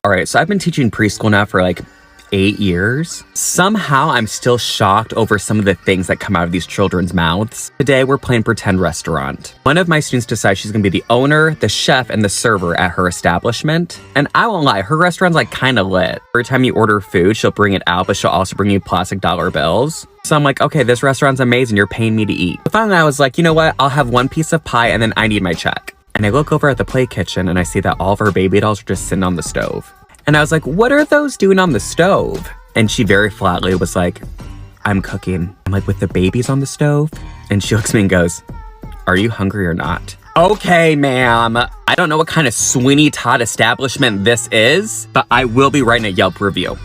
All right, so I've been teaching preschool now for like 8 years. Somehow I'm still shocked over some of the things that come out of these children's mouths. Today we're playing pretend restaurant. One of my students decides she's gonna be the owner, the chef, and the server at her establishment. And I won't lie, her restaurant's like kinda lit. Every time you order food, she'll bring it out, but she'll also bring you plastic dollar bills. So I'm like, okay, this restaurant's amazing, you're paying me to eat. But finally I was like, you know what, I'll have one piece of pie and then I need my check. And I look over at the play kitchen and I see that all of her baby dolls are just sitting on the stove. And I was like, what are those doing on the stove? And she very flatly was like, I'm cooking. I'm like, with the babies on the stove? And she looks at me and goes, are you hungry or not? Okay, ma'am. I don't know what kind of Sweeney Todd establishment this is, but I will be writing a Yelp review.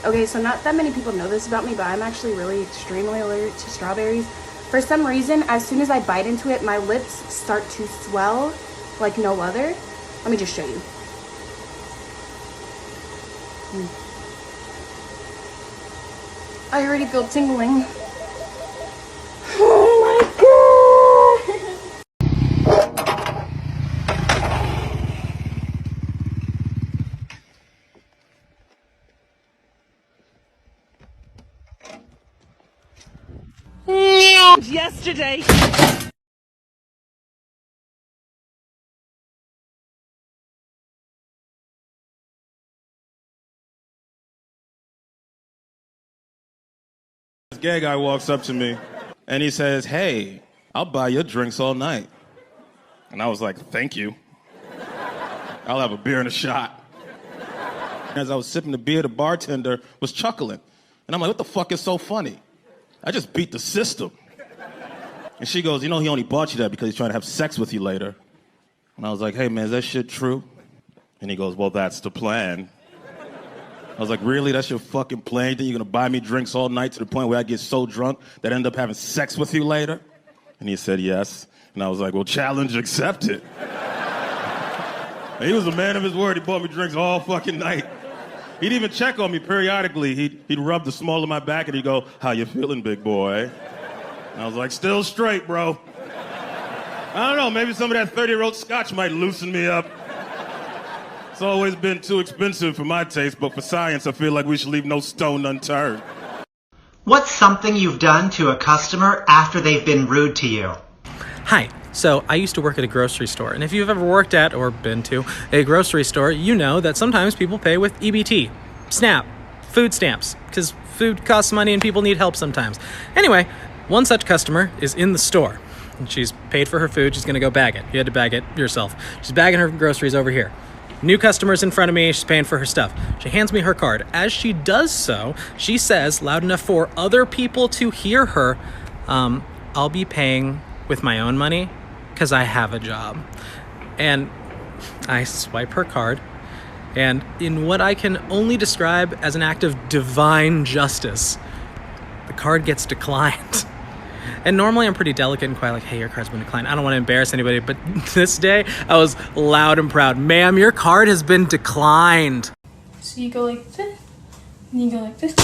Okay, so not that many people know this about me, but I'm actually really extremely allergic to strawberries. For some reason, as soon as I bite into it, my lips start to swell like no other. Let me just show you. I already feel tingling. Oh my god! Yesterday. This gay guy walks up to me and he says, hey, I'll buy your drinks all night. And I was like, thank you. I'll have a beer and a shot. As I was sipping the beer, the bartender was chuckling. And I'm like, what the fuck is so funny? I just beat the system. And she goes, you know, he only bought you that because he's trying to have sex with you later. And I was like, hey man, is that shit true? And he goes, well, that's the plan. I was like, really? That's your fucking plan? Then you're gonna buy me drinks all night to the point where I get so drunk that I end up having sex with you later? And he said, yes. And I was like, well, challenge accepted. And he was a man of his word. He bought me drinks all fucking night. He'd even check on me periodically. He'd rub the small of my back and he'd go, how you feeling, big boy? And I was like, still straight, bro. I don't know, maybe some of that 30-year-old scotch might loosen me up. It's always been too expensive for my taste, but for science, I feel like we should leave no stone unturned. What's something you've done to a customer after they've been rude to you? Hi. So I used to work at a grocery store, and if you've ever worked at or been to a grocery store, you know that sometimes people pay with EBT, SNAP, food stamps, because food costs money and people need help sometimes. Anyway, one such customer is in the store. And she's paid for her food. She's going to go bag it. You had to bag it yourself. She's bagging her groceries over here. New customer's in front of me. She's paying for her stuff. She hands me her card. As she does so, she says, loud enough for other people to hear her, I'll be paying with my own money because I have a job. And I swipe her card. And in what I can only describe as an act of divine justice, the card gets declined. And normally I'm pretty delicate and quiet, like, hey, your card's been declined. I don't want to embarrass anybody, but this day I was loud and proud. Ma'am, your card has been declined. So you go like this, and you go like this.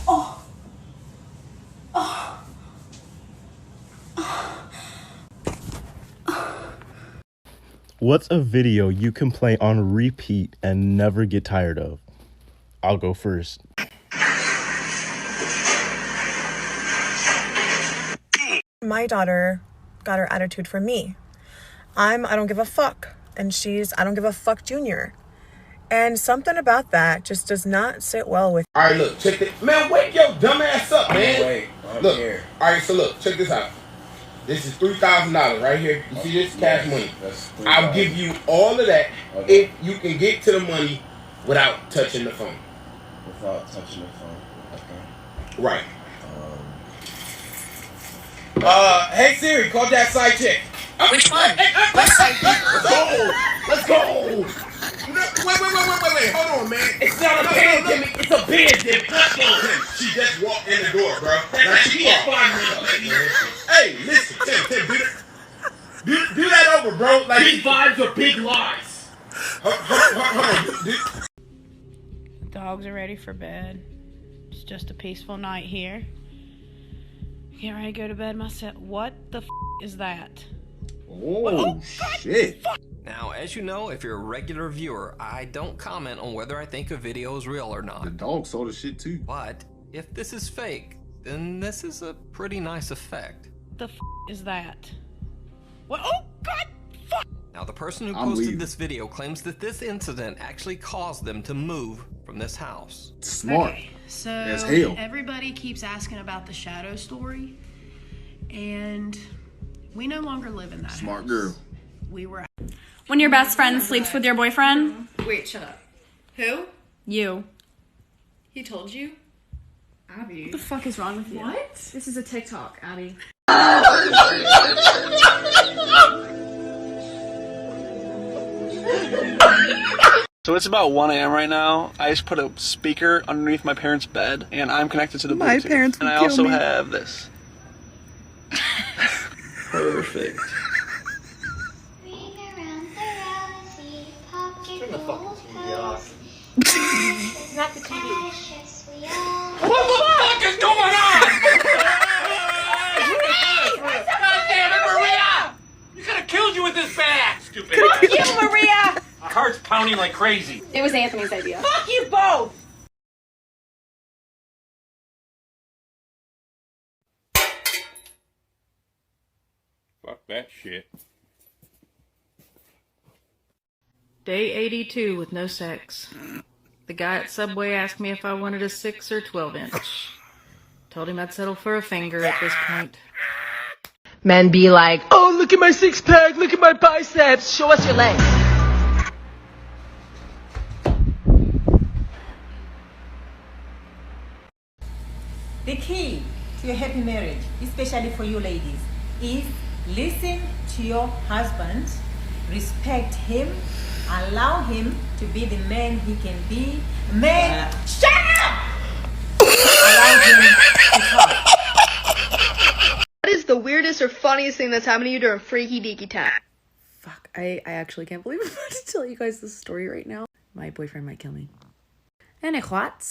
Oh. Oh. What's a video you can play on repeat and never get tired of? I'll go first. My daughter got her attitude from me. I don't give a fuck. And she's I don't give a fuck junior. And something about that just does not sit well with. All right, look, check it. Man, wake your dumb ass up, man. Wait, look. Here. All right, so look, check this out. This is $3,000 right here. You see this? Cash money. I'll give you all of that if you can get to the money without touching the phone. Without touching the phone. Okay. Right. Hey Siri, call that side chick. Which one? What side chick? Let's go. Wait. Hold on, man. It's not a pandemic. It's a pandemic. Let's go. She just walked in the door, bro. Now she is 5 minutes. Hey, listen, Tim, do that over, bro. Like big vibes or big lies. Hold on. The dogs are ready for bed. It's just a peaceful night here. Get ready to go to bed myself. What the f is that? Oh, shit. Now As you know, if you're a regular viewer, I don't comment on whether I think a video is real or not. The dog saw the shit too. But if this is fake, then this is a pretty nice effect. The f is that? What? Oh, God! Fuck! Now, the person who posted this video claims that this incident actually caused them to move from this house. Smart. Okay, so as hell. everybody keeps asking about the shadow story, and we no longer live in that Smart house. girl. We were. When your best friend sleeps with your boyfriend? Wait, shut up. Who? You. He told you? Abby. What the fuck is wrong with you? What? This is a TikTok, Abby. So it's about 1 a.m. right now. I just put a speaker underneath my parents' bed, and I'm connected to the Bluetooth. My parents would and I kill also me. have this. Perfect. Turn the fucking TV off. It's not the TV. What the fuck is going on? God damn it, Maria! You could have killed you with this bag, stupid. Fuck you, Maria! Cart's pounding like crazy. It was Anthony's idea. Fuck you both! Fuck that shit. Day 82 with no sex. The guy at Subway asked me if I wanted a 6 or 12 inch. Told him I'd settle for a finger at this point. Men be like, oh, look at my six-pack, look at my biceps, show us your legs. The key to a happy marriage, especially for you ladies, is listen to your husband, respect him, allow him to be the man he can be. Man, shut up! Allow him to talk. What is the weirdest or funniest thing that's happened to you during Freaky Deaky time? Fuck, I actually can't believe I'm about to tell you guys this story right now. My boyfriend might kill me. And it hot.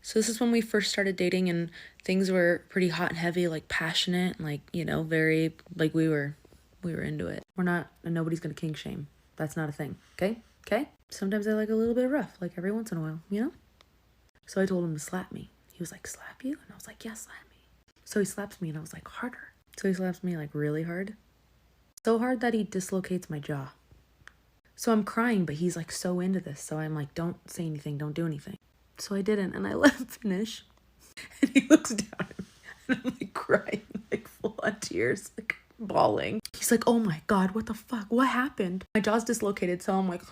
So this is when we first started dating and things were pretty hot and heavy, like passionate, like, you know, very, like we were into it. We're not, and nobody's gonna kink shame. That's not a thing, okay? Okay? Sometimes I like a little bit rough, like every once in a while, you know? So I told him to slap me. He was like, slap you? And I was like, yeah, slap me. So he slaps me and I was like, harder. So he slaps me like really hard. So hard that he dislocates my jaw. So I'm crying, but he's like so into this. So I'm like, don't say anything, don't do anything. So I didn't, and I let him finish. And he looks down at me, and I'm like crying, like full on tears, like bawling. He's like, oh my God, what the fuck? What happened? My jaw's dislocated, so I'm like,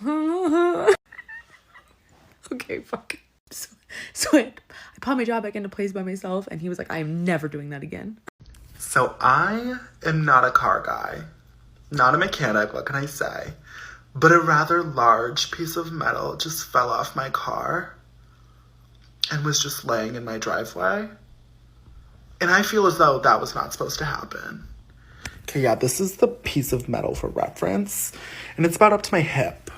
okay, fuck. So I put my jaw back into place by myself, and he was like, I am never doing that again. So I am not a car guy, not a mechanic, what can I say? But a rather large piece of metal just fell off my car and was just laying in my driveway. And I feel as though that was not supposed to happen. Okay, yeah, this is the piece of metal for reference, and it's about up to my hip.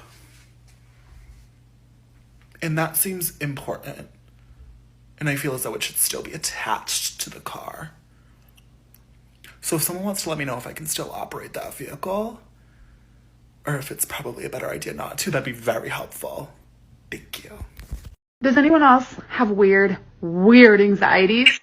And that seems important. And I feel as though it should still be attached to the car. So if someone wants to let me know if I can still operate that vehicle, or if it's probably a better idea not to, that'd be very helpful. Thank you. Does anyone else have weird anxieties?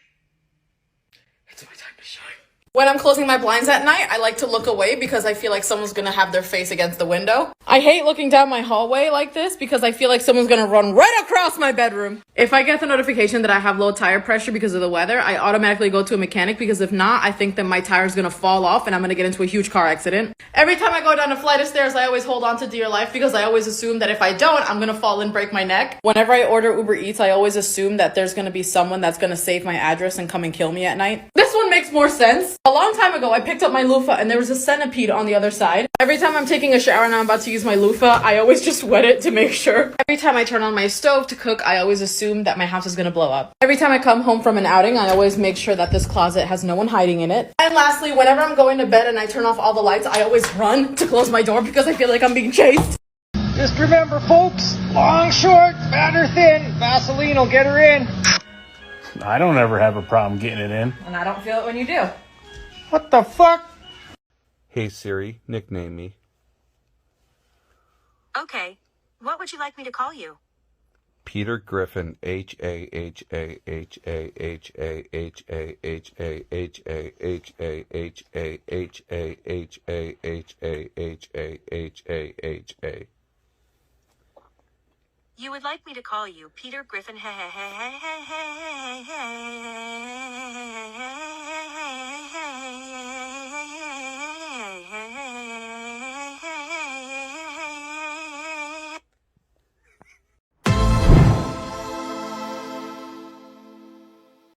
When I'm closing my blinds at night, I like to look away because I feel like someone's gonna have their face against the window. I hate looking down my hallway like this because I feel like someone's gonna run right across my bedroom. If I get the notification that I have low tire pressure because of the weather, I automatically go to a mechanic because if not, I think that my tire's gonna fall off and I'm gonna get into a huge car accident. Every time I go down a flight of stairs, I always hold on to dear life because I always assume that if I don't, I'm gonna fall and break my neck. Whenever I order Uber Eats, I always assume that there's gonna be someone that's gonna save my address and come and kill me at night. This one makes more sense. A long time ago, I picked up my loofah and there was a centipede on the other side. Every time I'm taking a shower and I'm about to use my loofah, I always just wet it to make sure. Every time I turn on my stove to cook, I always assume that my house is gonna blow up. Every time I come home from an outing, I always make sure that this closet has no one hiding in it. And lastly, whenever I'm going to bed and I turn off all the lights, I always run to close my door because I feel like I'm being chased. Just remember, folks, long, short, fat or thin, Vaseline will get her in. I don't ever have a problem getting it in. And I don't feel it when you do. What the fuck? Hey Siri, nickname me. Okay. What would you like me to call you? Peter Griffin, H-A-H-A-H-A-H-A-H-A-H-A-H-A-H-A-H-A-H-A. You would like me to call you Peter Griffin.